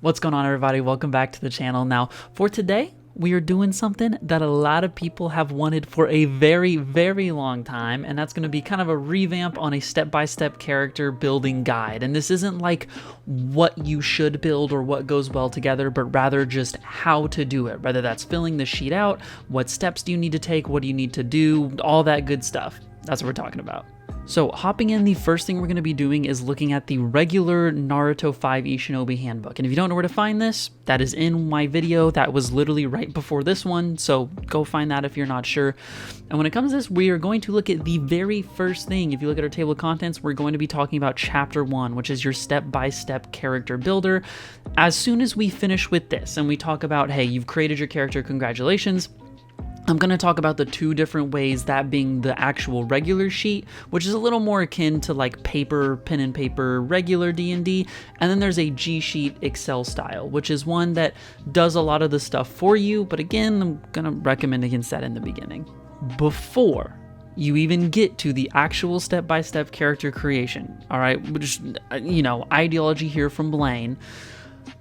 What's going on, everybody? Welcome back to the channel. Now, for today, we are doing something that a lot of people have wanted for a very, very long time, and that's going to be kind of a revamp on a step-by-step character building guide. And this isn't like what you should build or what goes well together, but rather just how to do it, whether that's filling the sheet out, what steps do you need to take, what do you need to do, all that good stuff. That's what we're talking about. So hopping in, the first thing we're going to be doing is looking at the regular Naruto 5e Shinobi Handbook. And if you don't know where to find this, that is in my video. That was literally right before this one, so go find that if you're not sure. And when it comes to this, we are going to look at the very first thing. If you look at our table of contents, we're going to be talking about Chapter 1, which is your step-by-step character builder. As soon as we finish with this and we talk about, hey, you've created your character, congratulations, I'm going to talk about the two different ways, that being the actual regular sheet, which is a little more akin to like paper, pen and paper, regular D&D, and then there's a G-sheet Excel style, which is one that does a lot of the stuff for you, but again, I'm going to recommend against that in the beginning. Before you even get to the actual step-by-step character creation, all right, which, ideology here from Blzane,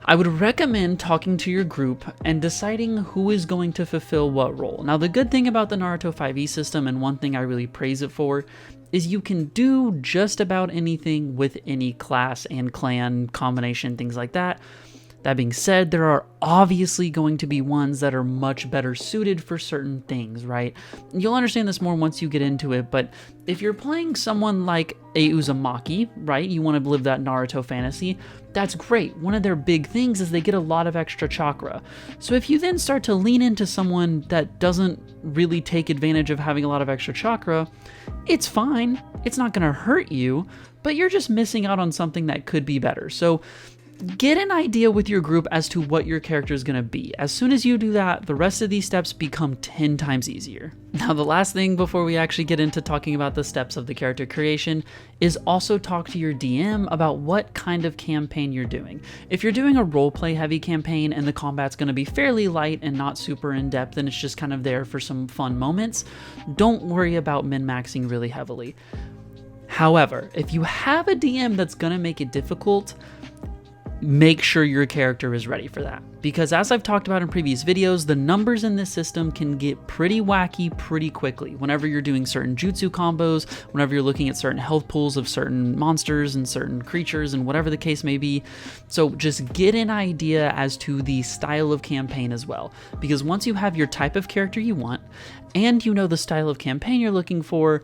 I would recommend talking to your group and deciding who is going to fulfill what role. Now, the good thing about the Naruto 5e system, and one thing I really praise it for, is you can do just about anything with any class and clan combination, things like that. That being said, there are obviously going to be ones that are much better suited for certain things, right? You'll understand this more once you get into it, but if you're playing someone like a Uzumaki, right, you want to live that Naruto fantasy, that's great. One of their big things is they get a lot of extra chakra. So if you then start to lean into someone that doesn't really take advantage of having a lot of extra chakra, it's fine. It's not going to hurt you, but you're just missing out on something that could be better. So get an idea with your group as to what your character is going to be. As soon as you do that, the rest of these steps become 10 times easier. Now, the last thing before we actually get into talking about the steps of the character creation is also talk to your DM about what kind of campaign you're doing. If you're doing a roleplay heavy campaign and the combat's going to be fairly light and not super in-depth and it's just kind of there for some fun moments, don't worry about min-maxing really heavily. However, if you have a DM that's going to make it difficult, make sure your character is ready for that. Because as I've talked about in previous videos, the numbers in this system can get pretty wacky pretty quickly. Whenever you're doing certain jutsu combos, whenever you're looking at certain health pools of certain monsters and certain creatures and whatever the case may be. So just get an idea as to the style of campaign as well. Because once you have your type of character you want, and you know the style of campaign you're looking for,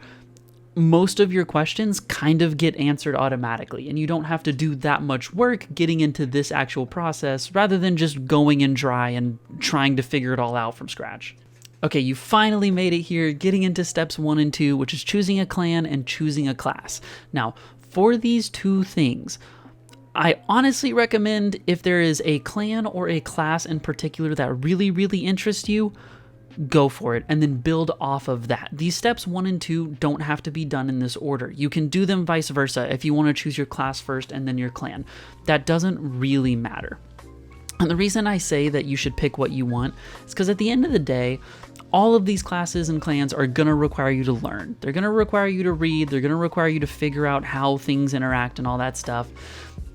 most of your questions kind of get answered automatically, and you don't have to do that much work getting into this actual process rather than just going in dry and trying to figure it all out from scratch. Okay, you finally made it here, getting into steps 1 and 2, which is choosing a clan and choosing a class. Now, for these two things, I honestly recommend, if there is a clan or a class in particular that really, really interests you, go for it and then build off of that. These steps 1 and 2 don't have to be done in this order. You can do them vice versa if you want to choose your class first and then your clan. That doesn't really matter. And the reason I say that you should pick what you want is because at the end of the day, all of these classes and clans are going to require you to learn. They're going to require you to read. They're going to require you to figure out how things interact and all that stuff.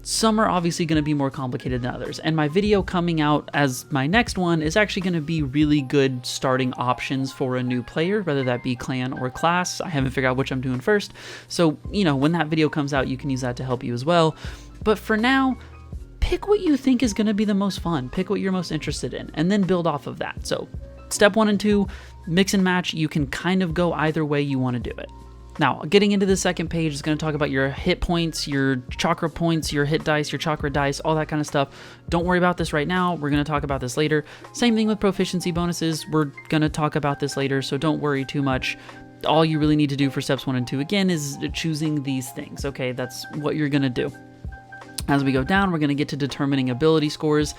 Some are obviously going to be more complicated than others, and my video coming out as my next one is actually going to be really good starting options for a new player, whether that be clan or class. I haven't figured out which I'm doing first, so when that video comes out, you can use that to help you as well. But for now, pick what you think is going to be the most fun, pick what you're most interested in, and then build off of that. So step 1 and 2, mix and match. You can kind of go either way you want to do it. Now, getting into the second page is going to talk about your hit points, your chakra points, your hit dice, your chakra dice, all that kind of stuff. Don't worry about this right now. We're going to talk about this later. Same thing with proficiency bonuses. We're going to talk about this later, so don't worry too much. All you really need to do for steps 1 and 2, again, is choosing these things, okay? That's what you're going to do. As we go down, we're going to get to determining ability scores.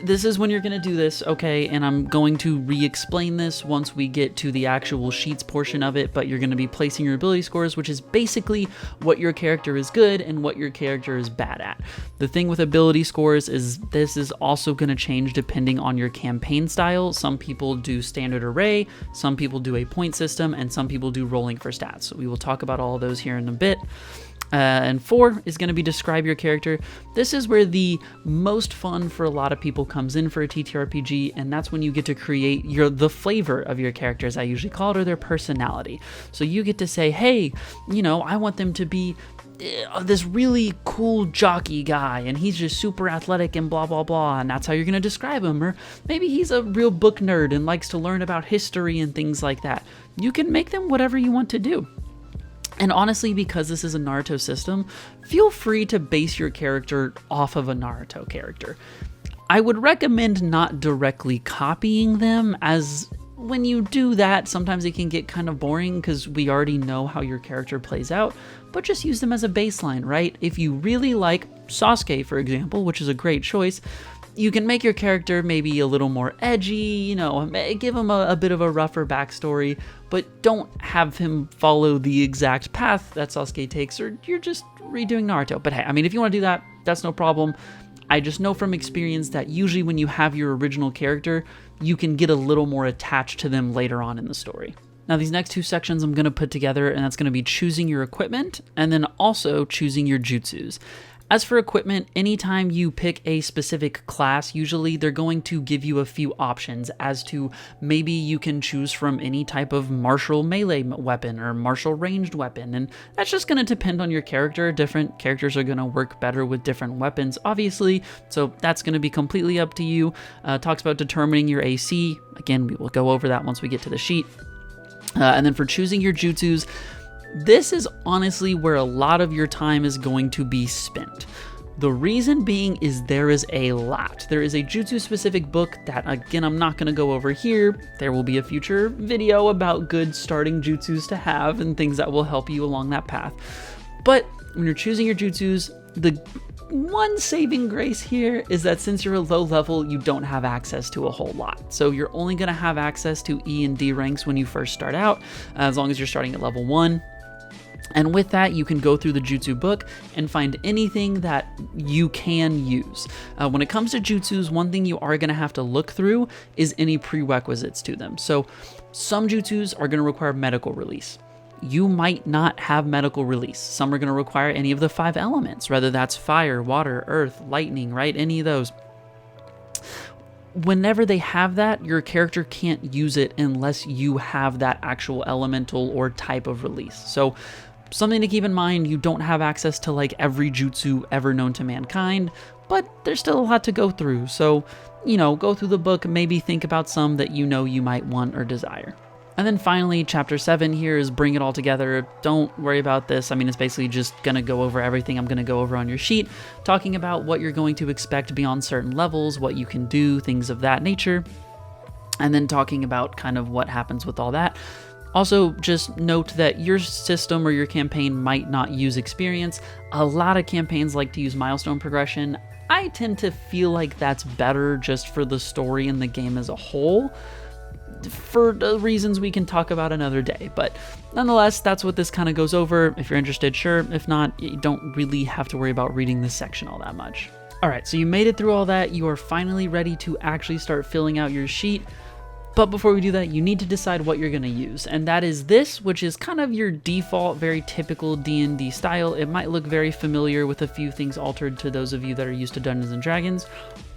This is when you're going to do this, okay, and I'm going to re-explain this once we get to the actual sheets portion of it, but you're going to be placing your ability scores, which is basically what your character is good and what your character is bad at. The thing with ability scores is this is also going to change depending on your campaign style. Some people do standard array, some people do a point system, and some people do rolling for stats. So we will talk about all of those here in a bit. And 4 is going to be describe your character. This is where the most fun for a lot of people comes in for a TTRPG, and that's when you get to create the flavor of your character, as I usually call it, or their personality. So you get to say, hey, I want them to be this really cool jockey guy, and he's just super athletic and blah blah blah, and that's how you're going to describe him. Or maybe he's a real book nerd and likes to learn about history and things like that. You can make them whatever you want to do. And honestly, because this is a Naruto system, feel free to base your character off of a Naruto character. I would recommend not directly copying them, as when you do that, sometimes it can get kind of boring because we already know how your character plays out, but just use them as a baseline, right? If you really like Sasuke, for example, which is a great choice, you can make your character maybe a little more edgy, give him a bit of a rougher backstory, but don't have him follow the exact path that Sasuke takes, or you're just redoing Naruto. But hey, if you want to do that, that's no problem. I just know from experience that usually when you have your original character, you can get a little more attached to them later on in the story. Now, these next 2 sections I'm going to put together, and that's going to be choosing your equipment and then also choosing your jutsus. As for equipment, anytime you pick a specific class, usually they're going to give you a few options as to maybe you can choose from any type of martial melee weapon or martial ranged weapon, and that's just going to depend on your character. Different characters are going to work better with different weapons, obviously, so that's going to be completely up to you. Talks about determining your AC. Again, we will go over that once we get to the sheet. And then for choosing your jutsus, this is honestly where a lot of your time is going to be spent. The reason being is there is a lot. There is a jutsu specific book that, again, I'm not going to go over here. There will be a future video about good starting jutsus to have and things that will help you along that path. But when you're choosing your jutsus, the one saving grace here is that since you're a low level, you don't have access to a whole lot. So you're only going to have access to E and D ranks when you first start out, as long as you're starting at level 1. And with that, you can go through the jutsu book and find anything that you can use. When it comes to jutsus, one thing you are going to have to look through is any prerequisites to them. So some jutsus are going to require medical release. You might not have medical release. Some are going to require any of the 5 elements, whether that's fire, water, earth, lightning, right? Any of those. Whenever they have that, your character can't use it unless you have that actual elemental or type of release. So something to keep in mind, you don't have access to like every jutsu ever known to mankind, but there's still a lot to go through. So, go through the book, maybe think about some that you might want or desire. And then finally, chapter 7 here is bring it all together. Don't worry about this. It's basically just going to go over everything I'm going to go over on your sheet, talking about what you're going to expect beyond certain levels, what you can do, things of that nature, and then talking about kind of what happens with all that. Also, just note that your system or your campaign might not use experience. A lot of campaigns like to use milestone progression. I tend to feel like that's better just for the story and the game as a whole, for the reasons we can talk about another day. But nonetheless, that's what this kind of goes over. If you're interested, sure. If not, you don't really have to worry about reading this section all that much. All right, so you made it through all that. You are finally ready to actually start filling out your sheet. But before we do that, you need to decide what you're going to use. And that is this, which is kind of your default, very typical D&D style. It might look very familiar with a few things altered to those of you that are used to Dungeons & Dragons.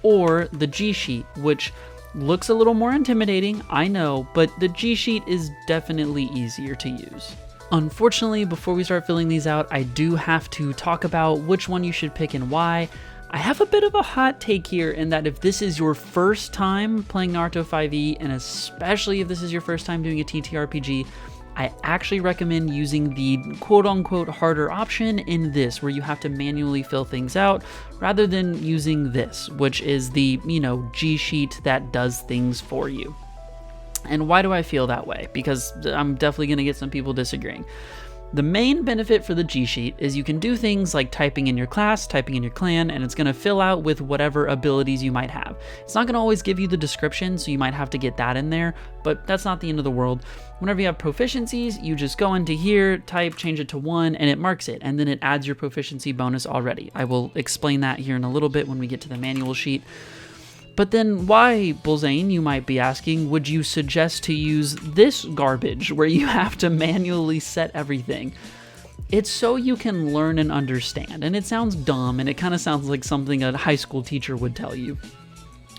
Or the G-Sheet, which looks a little more intimidating, I know, but the G-Sheet is definitely easier to use. Unfortunately, before we start filling these out, I do have to talk about which one you should pick and why. I have a bit of a hot take here in that if this is your first time playing Naruto 5e, and especially if this is your first time doing a TTRPG, I actually recommend using the quote-unquote harder option in this, where you have to manually fill things out, rather than using this, which is the, G-Sheet that does things for you. And why do I feel that way? Because I'm definitely going to get some people disagreeing. The main benefit for the G-Sheet is you can do things like typing in your class, typing in your clan, and it's going to fill out with whatever abilities you might have. It's not going to always give you the description, so you might have to get that in there, but that's not the end of the world. Whenever you have proficiencies, you just go into here, type, change it to 1, and it marks it, and then it adds your proficiency bonus already. I will explain that here in a little bit when we get to the manual sheet. But then why, Blzane, you might be asking, would you suggest to use this garbage where you have to manually set everything? It's so you can learn and understand. And it sounds dumb, and it kind of sounds like something a high school teacher would tell you.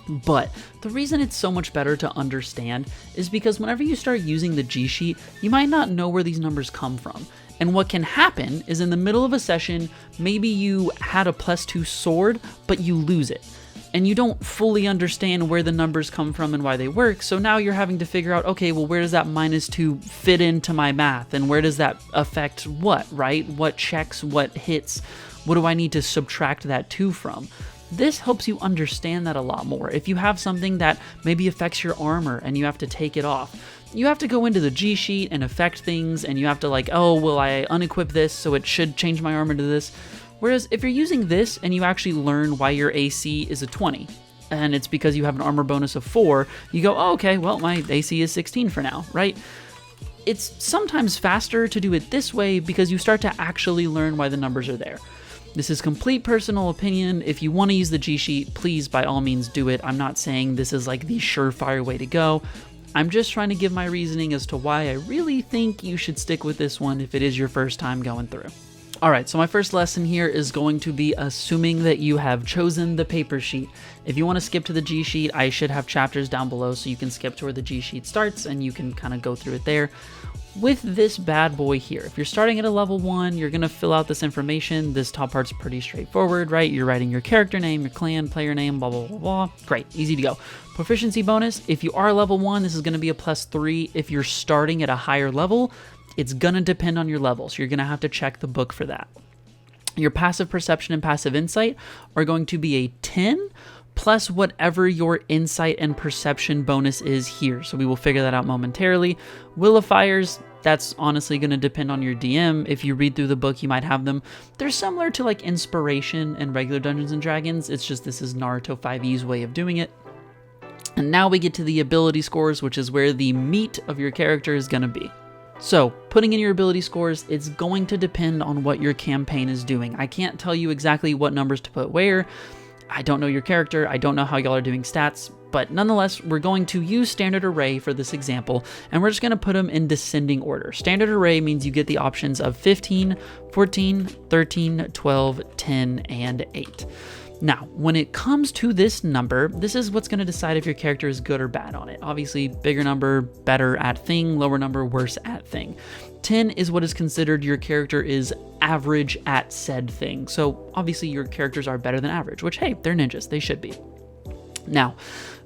But the reason it's so much better to understand is because whenever you start using the G sheet, you might not know where these numbers come from. And what can happen is in the middle of a session, maybe you had a +2 sword, but you lose it. And you don't fully understand where the numbers come from and why they work. So now you're having to figure out, okay, well, where does that -2 fit into my math? And where does that affect what, right? What checks, what hits? What do I need to subtract that 2 from? This helps you understand that a lot more. If you have something that maybe affects your armor and you have to take it off, you have to go into the G sheet and affect things, and you have to like, oh, well, I unequip this, so it should change my armor to this. Whereas if you're using this and you actually learn why your AC is a 20, and it's because you have an armor bonus of 4, you go, oh, okay, well, my AC is 16 for now, right? It's sometimes faster to do it this way because you start to actually learn why the numbers are there. This is complete personal opinion. If you want to use the G sheet, please by all means do it. I'm not saying this is like the surefire way to go. I'm just trying to give my reasoning as to why I really think you should stick with this one if it is your first time going through. All right, so my first lesson here is going to be assuming that you have chosen the paper sheet. If you want to skip to the G sheet, I should have chapters down below so you can skip to where the G sheet starts and you can kind of go through it there. With this bad boy here, if you're starting at a level 1, you're going to fill out this information. This top part's pretty straightforward, right? You're writing your character name, your clan, player name, blah, blah, blah, blah. Great, easy to go. Proficiency bonus, if you are level 1, this is going to be a +3. If you're starting at a higher level, it's going to depend on your level, so you're going to have to check the book for that. Your passive perception and passive insight are going to be a 10 plus whatever your insight and perception bonus is here. So we will figure that out momentarily. Willifiers, that's honestly going to depend on your DM. If you read through the book, you might have them. They're similar to like inspiration and regular Dungeons and Dragons. It's just this is Naruto 5e's way of doing it. And now we get to the ability scores, which is where the meat of your character is going to be. So, putting in your ability scores, it's going to depend on what your campaign is doing. I can't tell you exactly what numbers to put where. I don't know your character, I don't know how y'all are doing stats, but nonetheless, we're going to use standard array for this example, and we're just going to put them in descending order. Standard array means you get the options of 15, 14, 13, 12, 10, and 8. Now, when it comes to this number, this is what's going to decide if your character is good or bad on it. Obviously, bigger number, better at thing, lower number, worse at thing. 10 is what is considered your character is average at said thing. So obviously your characters are better than average, which, hey, they're ninjas, they should be. Now,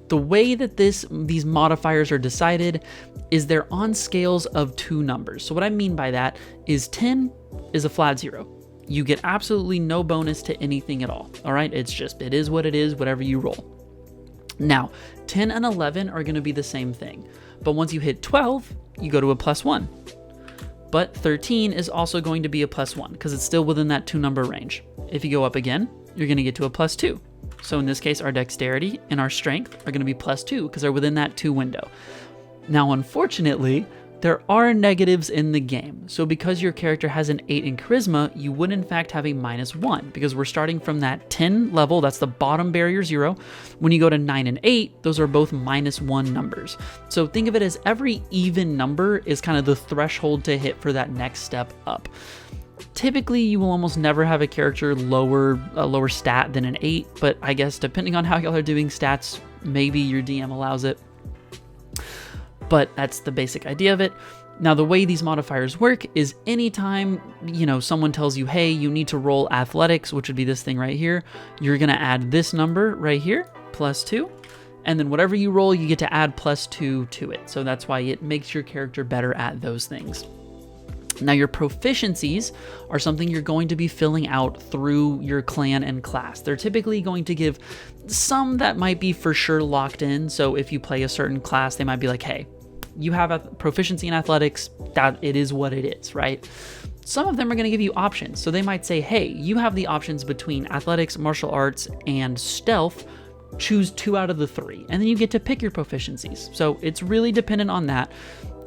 the way that these modifiers are decided is they're on scales of 2 numbers. So what I mean by that is 10 is a flat 0. You get absolutely no bonus to anything at all. All right, it is what it is, whatever you roll. Now, 10 and 11 are going to be the same thing, but once you hit 12, you go to a +1. But 13 is also going to be a +1 because it's still within that 2 number range. If you go up again, you're going to get to a +2. So in this case, our dexterity and our strength are going to be +2 because they're within that 2 window. Now, unfortunately, there are negatives in the game. So because your character has an 8 in charisma, you would in fact have a -1 because we're starting from that 10 level. That's the bottom barrier 0. When you go to 9 and 8, those are both -1 numbers. So think of it as every even number is kind of the threshold to hit for that next step up. Typically, you will almost never have a character a lower stat than an 8, but I guess depending on how y'all are doing stats, maybe your DM allows it. But that's the basic idea of it. Now, the way these modifiers work is anytime, someone tells you, hey, you need to roll athletics, which would be this thing right here, you're going to add this number right here, +2. And then whatever you roll, you get to add +2 to it. So that's why it makes your character better at those things. Now, your proficiencies are something you're going to be filling out through your clan and class. They're typically going to give some that might be for sure locked in. So if you play a certain class, they might be like, hey, you have a proficiency in athletics, that it is what it is, right? Some of them are going to give you options. So they might say, hey, you have the options between athletics, martial arts, and stealth. Choose 2 out of the 3, and then you get to pick your proficiencies. So it's really dependent on that.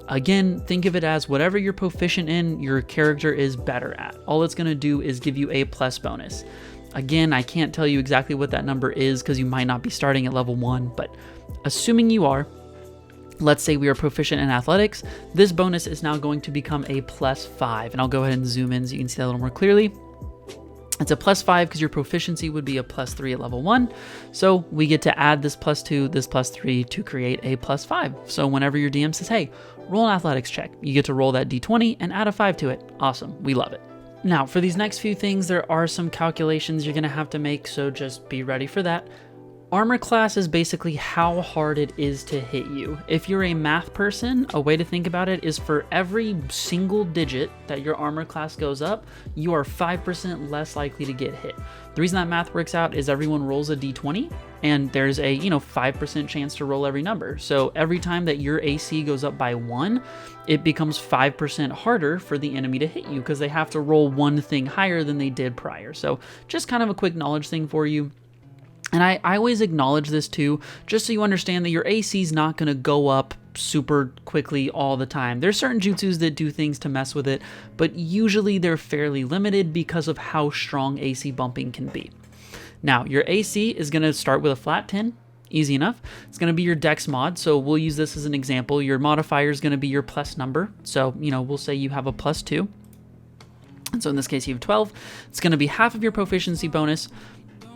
Again, think of it as whatever you're proficient in, your character is better at. All it's going to do is give you a plus bonus. Again, I can't tell you exactly what that number is because you might not be starting at level 1, but assuming you are, let's say we are proficient in athletics, this bonus is now going to become a +5. And I'll go ahead and zoom in so you can see that a little more clearly. It's a +5 because your proficiency would be a +3 at level 1. So we get to add this +2, this +3 to create a +5. So whenever your DM says, hey, roll an athletics check, you get to roll that d20 and add a 5 to it. Awesome. We love it. Now, for these next few things, there are some calculations you're going to have to make, so just be ready for that. Armor class is basically how hard it is to hit you. If you're a math person, a way to think about it is for every single digit that your armor class goes up, you are 5% less likely to get hit. The reason that math works out is everyone rolls a d20 and there's a 5% chance to roll every number. So every time that your AC goes up by 1, it becomes 5% harder for the enemy to hit you because they have to roll one thing higher than they did prior. So just kind of a quick knowledge thing for you. And I always acknowledge this too, just so you understand that your AC is not going to go up super quickly all the time. There's certain jutsus that do things to mess with it, but usually they're fairly limited because of how strong AC bumping can be. Now, your AC is going to start with a flat 10. Easy enough. It's going to be your dex mod, so we'll use this as an example. Your modifier is going to be your plus number, so we'll say you have a +2. And so in this case, you have 12. It's going to be half of your proficiency bonus.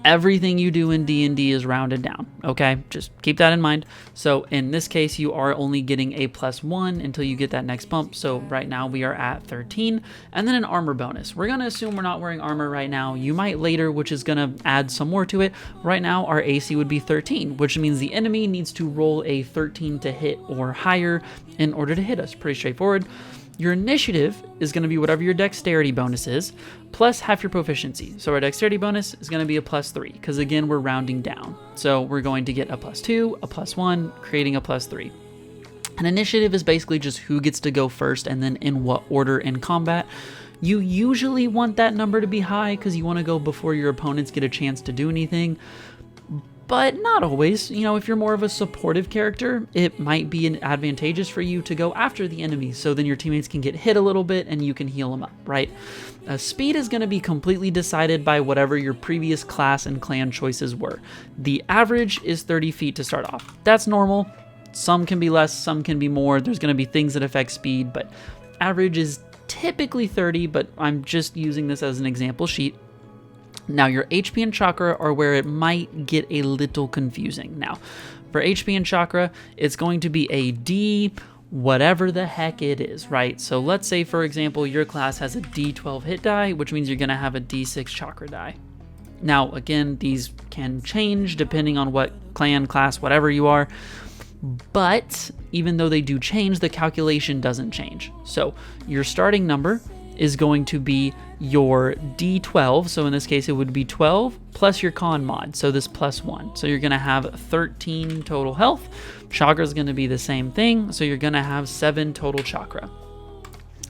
Everything you do in D&D is rounded down, okay? Just keep that in mind. So in this case, you are only getting a +1 until you get that next bump. So right now we are at 13. And then an armor bonus. We're gonna assume we're not wearing armor right now. You might later, which is gonna add some more to it. Right now, our AC would be 13, which means the enemy needs to roll a 13 to hit or higher in order to hit us. Pretty straightforward. Your initiative is going to be whatever your dexterity bonus is, plus half your proficiency. So our dexterity bonus is going to be a +3, because again, we're rounding down. So we're going to get a +2, a +1, creating a +3. An initiative is basically just who gets to go first and then in what order in combat. You usually want that number to be high because you want to go before your opponents get a chance to do anything. But not always. If you're more of a supportive character, it might be advantageous for you to go after the enemy so then your teammates can get hit a little bit and you can heal them up, right? Speed is going to be completely decided by whatever your previous class and clan choices were. The average is 30 feet to start off. That's normal. Some can be less, some can be more. There's going to be things that affect speed, but average is typically 30, but I'm just using this as an example sheet. Now, your HP and chakra are where it might get a little confusing. Now, for HP and chakra, it's going to be a D, whatever the heck it is, right? So let's say, for example, your class has a D12 hit die, which means you're going to have a D6 chakra die. Now, again, these can change depending on what clan, class, whatever you are. But even though they do change, the calculation doesn't change. So your starting number is going to be your D12. So in this case, it would be 12 plus your con mod. So this +1. So you're going to have 13 total health. Chakra is going to be the same thing. So you're going to have 7 total chakra.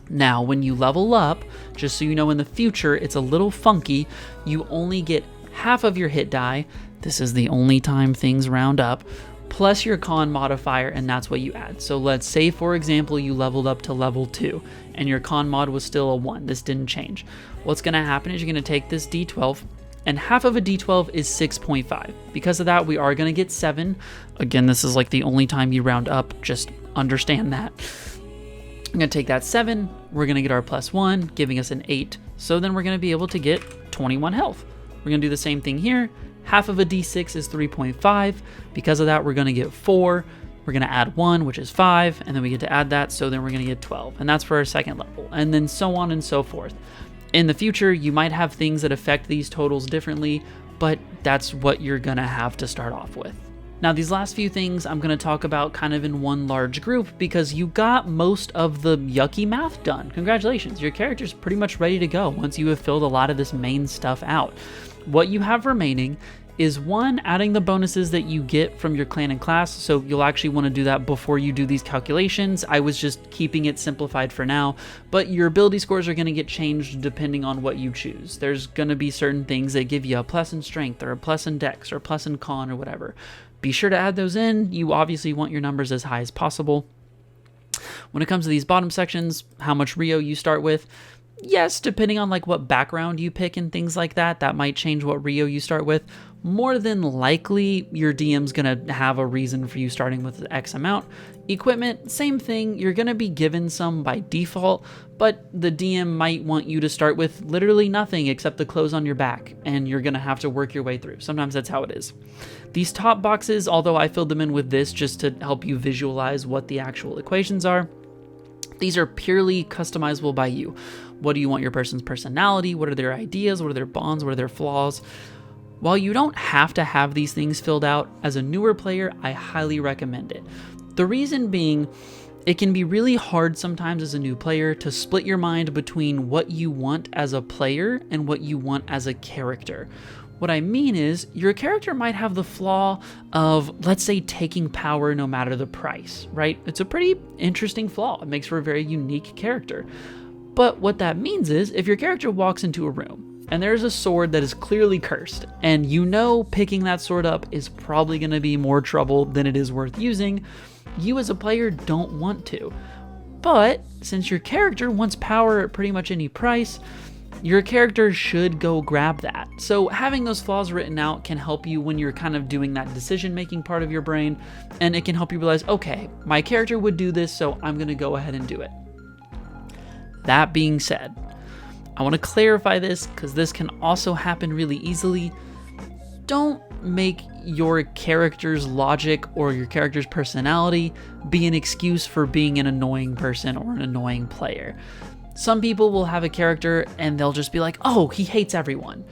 Now, when you level up, just so you know in the future, it's a little funky. You only get half of your hit die. This is the only time things round up. Plus your con modifier, and that's what you add. So let's say, for example, you leveled up to level 2 and your con mod was still a 1. This didn't change. What's going to happen is you're going to take this D12, and half of a D12 is 6.5. Because of that, we are going to get 7. Again, this is like the only time you round up. Just understand that. I'm going to take that 7. We're going to get our +1, giving us an 8. So then we're going to be able to get 21 health. We're going to do the same thing here. Half of a D6 is 3.5. Because of that, we're going to get 4. We're going to add 1, which is 5, and then we get to add that, so then we're going to get 12. And that's for our second level, and then so on and so forth. In the future, you might have things that affect these totals differently, but that's what you're going to have to start off with. Now, these last few things I'm going to talk about kind of in one large group because you got most of the yucky math done. Congratulations, your character's pretty much ready to go once you have filled a lot of this main stuff out. What you have remaining is 1, adding the bonuses that you get from your clan and class, so you'll actually want to do that before you do these calculations. I was just keeping it simplified for now, but your ability scores are going to get changed depending on what you choose. There's going to be certain things that give you a plus in strength, or a plus in dex, or a plus in con, or whatever. Be sure to add those in. You obviously want your numbers as high as possible. When it comes to these bottom sections, how much Rio you start with, Yes, depending on like what background you pick and things like that, that might change what Rio you start with. More than likely, your DM's gonna have a reason for you starting with X amount. Equipment, same thing, you're gonna be given some by default, but the DM might want you to start with literally nothing except the clothes on your back, and you're gonna have to work your way through. Sometimes that's how it is. These top boxes, although I filled them in with this just to help you visualize what the actual equations are, these are purely customizable by you. What do you want your person's personality? What are their ideas? What are their bonds? What are their flaws? While you don't have to have these things filled out, as a newer player, I highly recommend it. The reason being, it can be really hard sometimes as a new player to split your mind between what you want as a player and what you want as a character. What I mean is, your character might have the flaw of, let's say, taking power no matter the price, right? It's a pretty interesting flaw. It makes for a very unique character. But what that means is, if your character walks into a room and there's a sword that is clearly cursed, and you know picking that sword up is probably going to be more trouble than it is worth using, you as a player don't want to. But since your character wants power at pretty much any price, your character should go grab that. So having those flaws written out can help you when you're kind of doing that decision-making part of your brain, and it can help you realize, okay, my character would do this, so I'm going to go ahead and do it. That being said, I want to clarify this because this can also happen really easily. Don't make your character's logic or your character's personality be an excuse for being an annoying person or an annoying player. Some people will have a character and they'll just be like, oh, he hates everyone.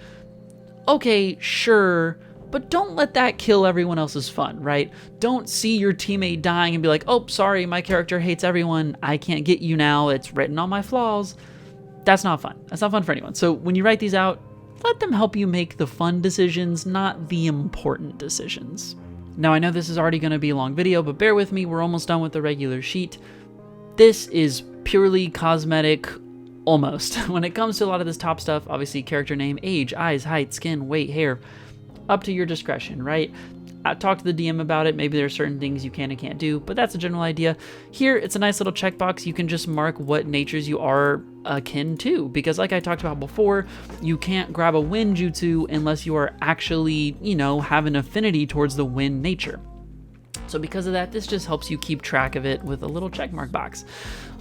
Okay, sure, but don't let that kill everyone else's fun, right? Don't see your teammate dying and be like, oh, sorry, my character hates everyone. I can't get you now. It's written on my flaws. That's not fun. That's not fun for anyone. So when you write these out, let them help you make the fun decisions, not the important decisions. Now, I know this is already going to be a long video, but bear with me. We're almost done with the regular sheet. This is purely cosmetic, almost. When it comes to a lot of this top stuff, obviously character name, age, eyes, height, skin, weight, hair, up to your discretion, right? Talk to the DM about it. Maybe there are certain things you can and can't do, but that's a general idea. Here, it's a nice little checkbox. You can just mark what natures you are akin to, because like I talked about before, you can't grab a wind jutsu unless you are actually, have an affinity towards the wind nature. So because of that, this just helps you keep track of it with a little checkmark box.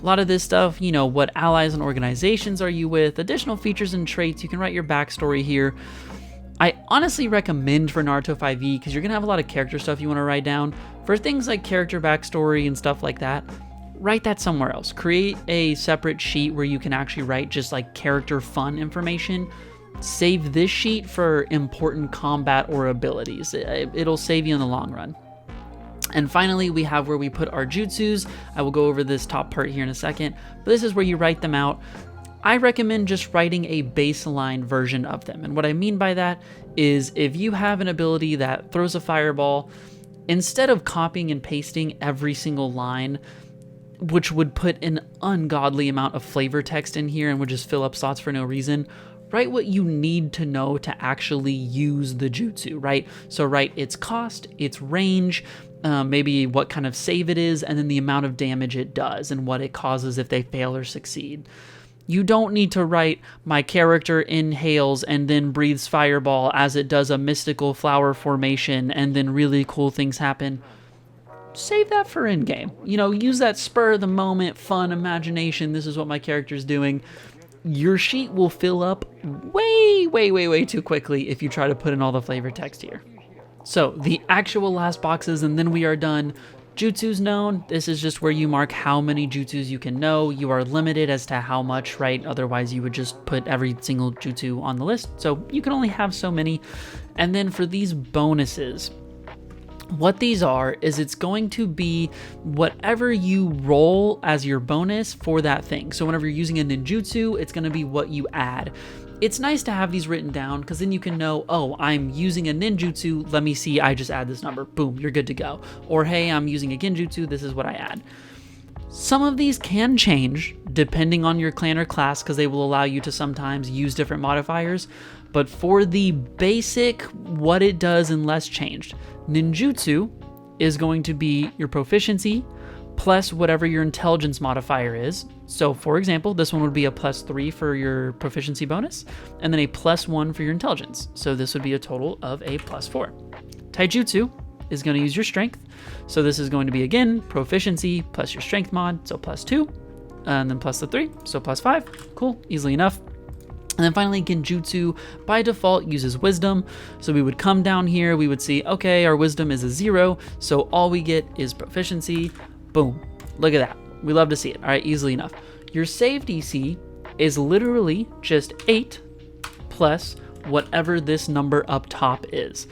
A lot of this stuff, what allies and organizations are you with, additional features and traits, you can write your backstory here. I honestly recommend for Naruto 5e because you're going to have a lot of character stuff you want to write down. For things like character backstory and stuff like that, write that somewhere else. Create a separate sheet where you can actually write just like character fun information. Save this sheet for important combat or abilities. It'll save you in the long run. And finally, we have where we put our jutsus. I will go over this top part here in a second, but this is where you write them out. I recommend just writing a baseline version of them. And what I mean by that is if you have an ability that throws a fireball, instead of copying and pasting every single line, which would put an ungodly amount of flavor text in here and would just fill up slots for no reason, write what you need to know to actually use the jutsu, right? So write its cost, its range, maybe what kind of save it is, and then the amount of damage it does and what it causes if they fail or succeed. You don't need to write, my character inhales and then breathes fireball as it does a mystical flower formation and then really cool things happen. Save that for in-game. Use that spur of the moment, fun imagination, this is what my character's doing. Your sheet will fill up way too quickly if you try to put in all the flavor text here. So the actual last boxes, and then we are done. Jutsus known, this is just where you mark how many jutsus you can know. You are limited as to how much, right? Otherwise you would just put every single jutsu on the list. So you can only have so many. And then for these bonuses, what these are is it's going to be whatever you roll as your bonus for that thing. So whenever you're using a ninjutsu, it's going to be what you add. It's nice to have these written down because then you can know, oh, I'm using a ninjutsu. Let me see, I just add this number. Boom, you're good to go. Or hey, I'm using a genjutsu. This is what I add. Some of these can change depending on your clan or class because they will allow you to sometimes use different modifiers. But for the basic, what it does unless changed, ninjutsu is going to be your proficiency plus whatever your intelligence modifier is. So for example, this one would be a +3 for your proficiency bonus, and then a +1 for your intelligence. So this would be a total of a +4. Taijutsu is going to use your strength. So this is going to be, again, proficiency plus your strength mod, so +2, and then plus the 3, so +5. Cool, easily enough. And then finally, Genjutsu by default uses wisdom. So we would come down here, we would see, okay, our wisdom is a 0, so all we get is proficiency. Boom, look at that. We love to see it. All right, easily enough. Your save DC is literally just 8 plus whatever this number up top is.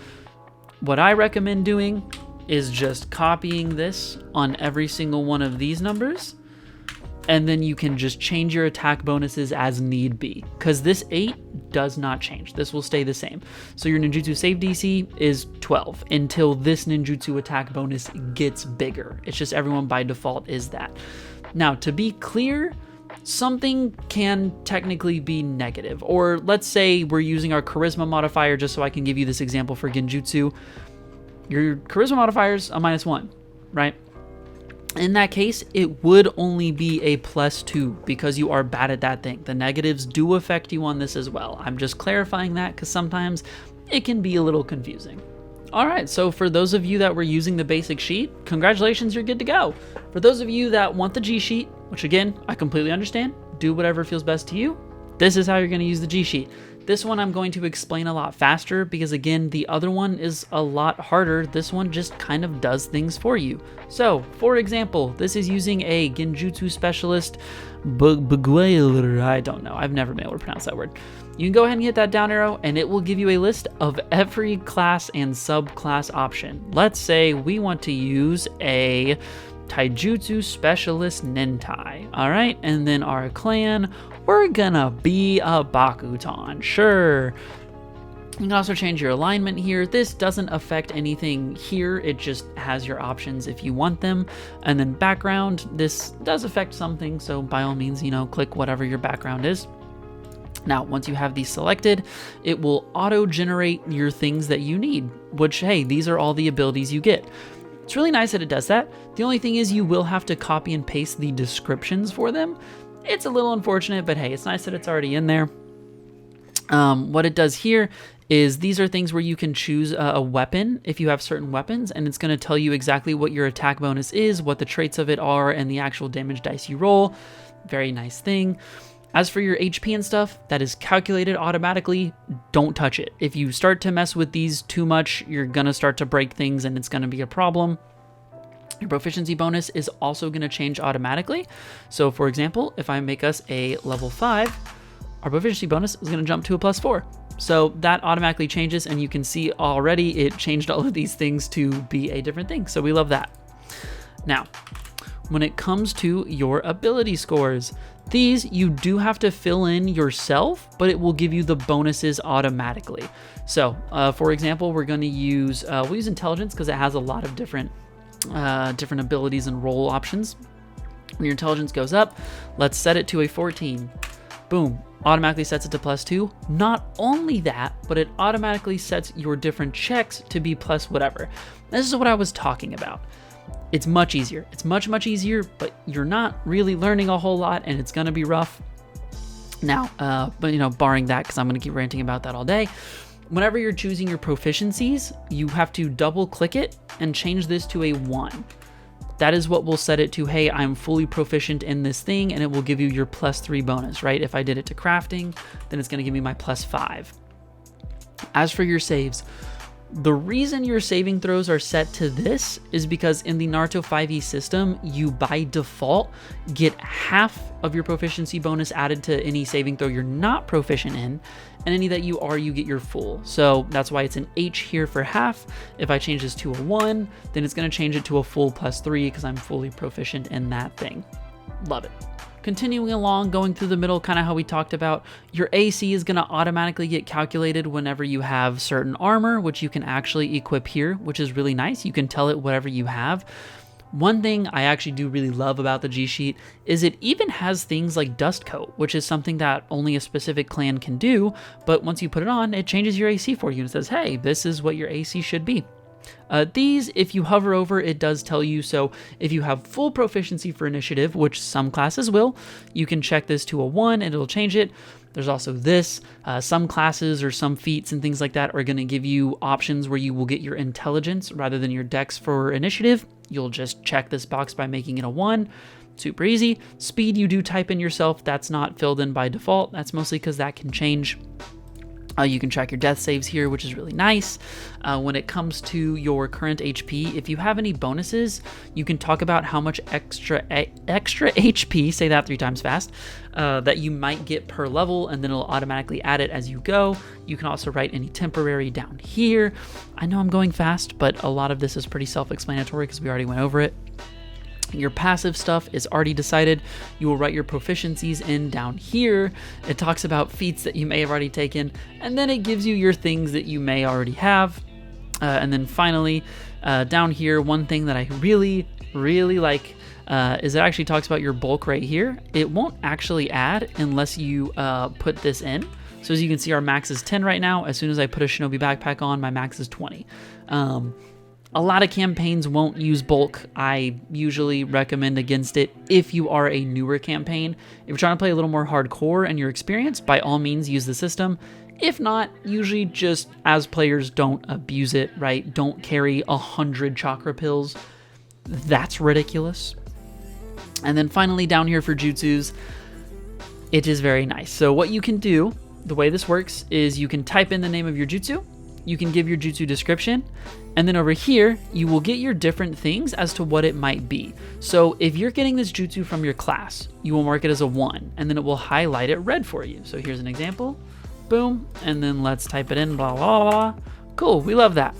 What I recommend doing is just copying this on every single one of these numbers, and then you can just change your attack bonuses as need be, because this 8 does not change. This will stay the same. So your ninjutsu save DC is 12 until this ninjutsu attack bonus gets bigger. It's just everyone by default is that. Now, to be clear, something can technically be negative, or let's say we're using our charisma modifier, just so I can give you this example for Genjutsu. Your charisma modifier is a -1, right? In that case, it would only be a +2 because you are bad at that thing. The negatives do affect you on this as well. I'm just clarifying that because sometimes it can be a little confusing. All right, so for those of you that were using the basic sheet, congratulations, you're good to go. For those of you that want the G sheet, which again, I completely understand, do whatever feels best to you, this is how you're gonna use the G sheet. This one I'm going to explain a lot faster because again, the other one is a lot harder. This one just kind of does things for you. So, for example, this is using a Genjutsu specialist, I don't know, I've never been able to pronounce that word. You can go ahead and hit that down arrow and it will give you a list of every class and subclass option. Let's say we want to use a Taijutsu Specialist Nentai. All right, and then our clan, we're gonna be a Bakutan, sure. You can also change your alignment here. This doesn't affect anything here. It just has your options if you want them. And then background, this does affect something. So by all means, you know, click whatever your background is. Now, once you have these selected, it will auto-generate your things that you need, which, hey, these are all the abilities you get. It's really nice that it does that. The only thing is you will have to copy and paste the descriptions for them. It's a little unfortunate, but hey, it's nice that it's already in there. What it does here is these are things where you can choose a weapon if you have certain weapons, and it's going to tell you exactly what your attack bonus is, what the traits of it are, and the actual damage dice you roll. Very nice thing. As for your HP and stuff, that is calculated automatically. Don't touch it. If you start to mess with these too much, you're going to start to break things and it's going to be a problem. Your proficiency bonus is also going to change automatically. So for example, if I make us a level 5, our proficiency bonus is going to jump to a +4. So that automatically changes, and you can see already it changed all of these things to be a different thing. So we love that. Now, when it comes to your ability scores, these you do have to fill in yourself, but it will give you the bonuses automatically. So for example, we're going to use, we'll use intelligence because it has a lot of different abilities and role options. When your intelligence goes up, let's set it to a 14. Boom, automatically sets it to +2. Not only that, but it automatically sets your different checks to be plus whatever. This is what I was talking about. It's much easier. It's much easier, but you're not really learning a whole lot and it's gonna be rough. Now, but you know, barring that, because I'm gonna keep ranting about that all day, whenever you're choosing your proficiencies, you have to double click it and change this to a 1. That is what will set it to, hey, I'm fully proficient in this thing, and it will give you your +3 bonus, right? If I did it to crafting, then it's gonna give me my +5. As for your saves, the reason your saving throws are set to this is because in the Naruto 5e system, you by default get half of your proficiency bonus added to any saving throw you're not proficient in, and any that you are, you get your full. So that's why it's an H here for half. If I change this to a 1, then it's gonna change it to a full +3 because I'm fully proficient in that thing. Love it. Continuing along, going through the middle, kind of how we talked about, your AC is going to automatically get calculated whenever you have certain armor, which you can actually equip here, which is really nice. You can tell it whatever you have. One thing I actually do really love about the G Sheet is it even has things like Dust Coat, which is something that only a specific clan can do, but once you put it on, it changes your AC for you and says, hey, this is what your AC should be. These, if you hover over, it does tell you. So if you have full proficiency for initiative, which some classes will, you can check this to a 1 and it'll change it. There's also this. Some classes or some feats and things like that are going to give you options where you will get your intelligence rather than your dex for initiative. You'll just check this box by making it a 1. Super easy. Speed, you do type in yourself. That's not filled in by default. That's mostly because that can change. You can track your death saves here, which is really nice. When it comes to your current HP, if you have any bonuses, you can talk about how much extra HP, say that 3 times fast, that you might get per level, and then it'll automatically add it as you go. You can also write any temporary down here. I know I'm going fast, but a lot of this is pretty self-explanatory because we already went over it. Your passive stuff is already decided. You will write your proficiencies in down here. It talks about feats that you may have already taken, and then it gives you your things that you may already have. And then finally, down here, one thing that I really like is it actually talks about your bulk right here. It won't actually add unless you put this in. So as you can see, our max is 10 right now. As soon as I put a Shinobi backpack on, my max is 20. A lot of campaigns won't use bulk. I usually recommend against it if you are a newer campaign. If you're trying to play a little more hardcore and your experience, by all means use the system. If not, usually just as players don't abuse it, right? Don't carry 100 chakra pills. That's ridiculous. And then finally down here for jutsus, it is very nice. So what you can do, the way this works is you can type in the name of your jutsu, you can give your jutsu description, and then over here, you will get your different things as to what it might be. So if you're getting this jutsu from your class, you will mark it as a 1, and then it will highlight it red for you. So here's an example, boom, and then let's type it in, blah, blah, blah. Cool, we love that.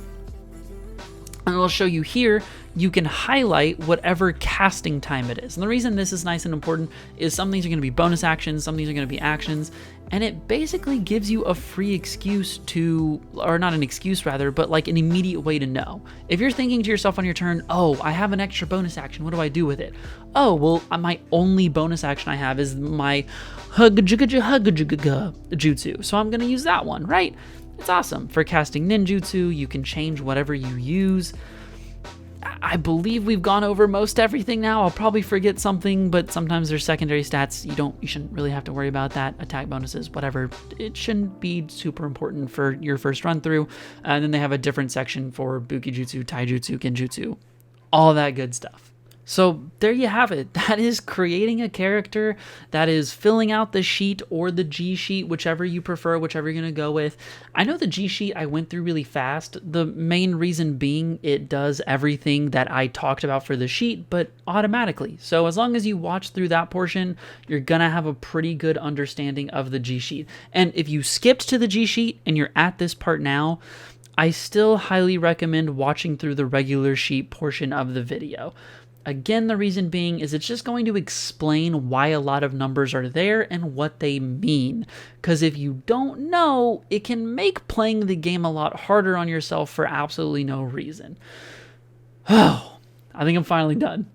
And it'll show you here, you can highlight whatever casting time it is. And the reason this is nice and important is some things are going to be bonus actions, some things are going to be actions, and it basically gives you a free excuse to, or not an excuse rather, but like an immediate way to know. If you're thinking to yourself on your turn, oh, I have an extra bonus action, what do I do with it? Oh, well, my only bonus action I have is my jutsu, so I'm going to use that one, right? It's awesome. For casting ninjutsu, you can change whatever you use. I believe we've gone over most everything now. I'll probably forget something, but sometimes there's secondary stats. You shouldn't really have to worry about that. Attack bonuses, whatever. It shouldn't be super important for your first run through. And then they have a different section for Bukijutsu, Taijutsu, Genjutsu, all that good stuff. So there you have it. That is creating a character. That is filling out the sheet or the G sheet, whichever you prefer, whichever you're going to go with. I know the G sheet I went through really fast. The main reason being it does everything that I talked about for the sheet, but automatically. So as long as you watch through that portion, you're going to have a pretty good understanding of the G sheet. And if you skipped to the G sheet and you're at this part now, I still highly recommend watching through the regular sheet portion of the video. Again, the reason being is it's just going to explain why a lot of numbers are there and what they mean. Because if you don't know, it can make playing the game a lot harder on yourself for absolutely no reason. Oh, I think I'm finally done.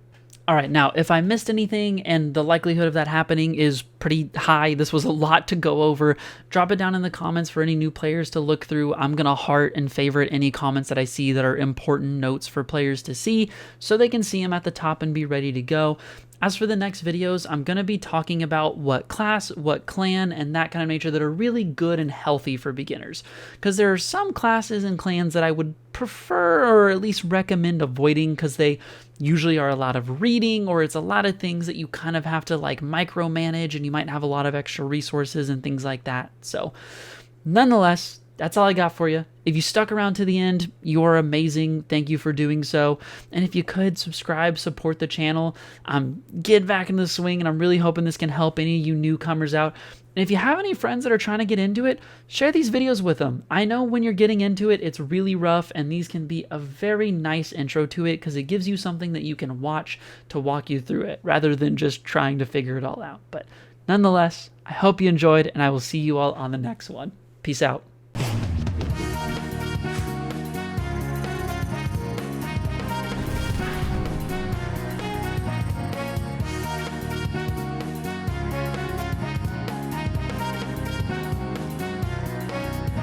All right, now, if I missed anything and the likelihood of that happening is pretty high, this was a lot to go over, drop it down in the comments for any new players to look through. I'm going to heart and favorite any comments that I see that are important notes for players to see so they can see them at the top and be ready to go. As for the next videos, I'm going to be talking about what class, what clan, and that kind of nature that are really good and healthy for beginners. Because there are some classes and clans that I would prefer or at least recommend avoiding because they usually are a lot of reading or it's a lot of things that you kind of have to like micromanage and you might have a lot of extra resources and things like that. So nonetheless, that's all I got for you. If you stuck around to the end, you're amazing. Thank you for doing so. And if you could subscribe, support the channel. I'm getting back into the swing and I'm really hoping this can help any of you newcomers out. And if you have any friends that are trying to get into it, share these videos with them. I know when you're getting into it, it's really rough and these can be a very nice intro to it because it gives you something that you can watch to walk you through it rather than just trying to figure it all out. But nonetheless, I hope you enjoyed and I will see you all on the next one. Peace out.